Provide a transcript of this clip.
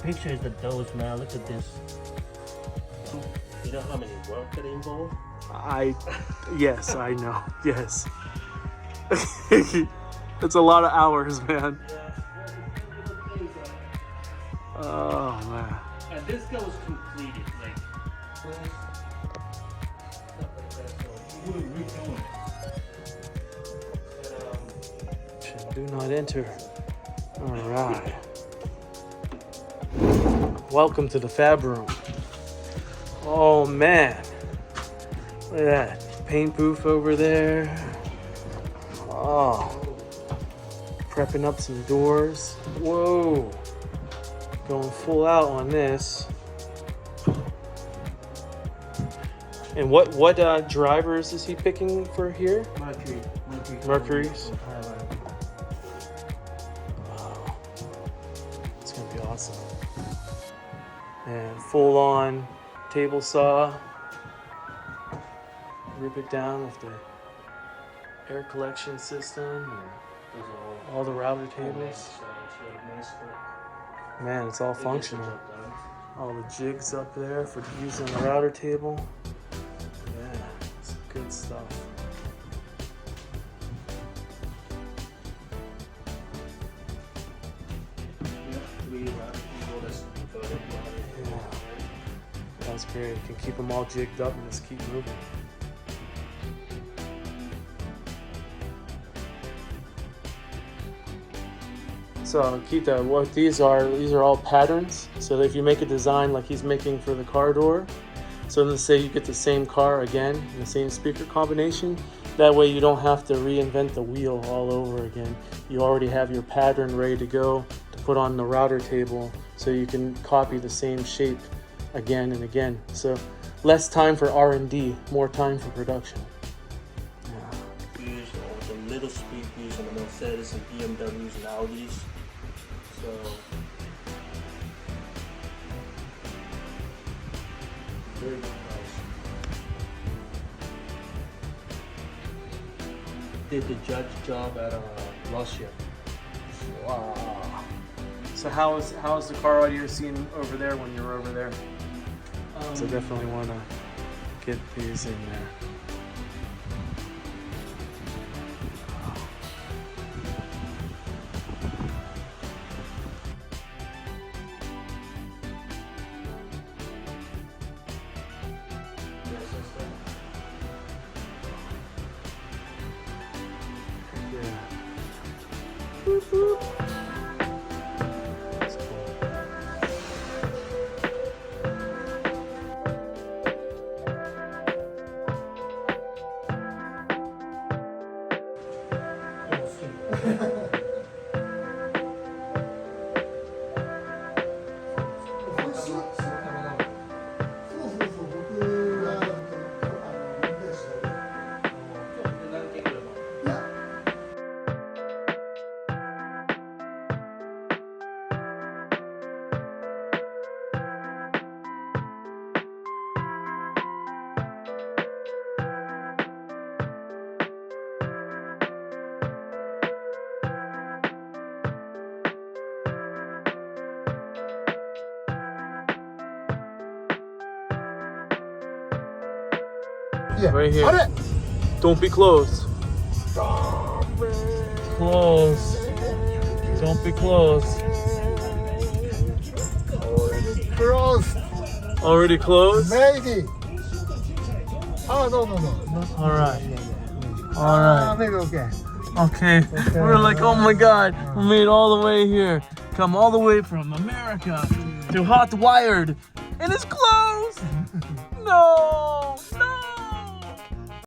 picture is the dose, man. Look at this. You know how many work that involved? Yes, I know. Yes. It's a lot of hours, man. Oh, man. And this guy was completed, like, Do not enter. All right. Welcome to the fab room. Oh man, look at that paint booth over there. Oh, prepping up some doors. Whoa, going full out on this. And what drivers is he picking for here? Mercury's. Wow, it's gonna be awesome. And full on table saw. Rip it down with the air collection system and all the router tables. Man, it's all functional. All the jigs up there for using the router table. Yeah, it's good stuff. That's great. You can keep them all jigged up and just keep moving. So keep that. What these are all patterns. So if you make a design like he's making for the car door, so let's say you get the same car again, the same speaker combination. That way you don't have to reinvent the wheel all over again. You already have your pattern ready to go to put on the router table, so you can copy the same shape again and again. So less time for R&D, more time for production. Yeah. Use all the little speakers and the Mercedes and BMWs and Audis. So very nice. Did the judge job at Russia. Wow. So how is the car audio scene over there when you're over there? So definitely want to get these in there. Yeah. Boop, boop. That's cool. Right here. Don't be close. Close. Don't be close. Close. Already closed? Maybe. Oh, no. All right. All right. Maybe okay. Okay. We're like, oh my God, we made it all the way here. Come all the way from America to Hot Wired, and it's closed.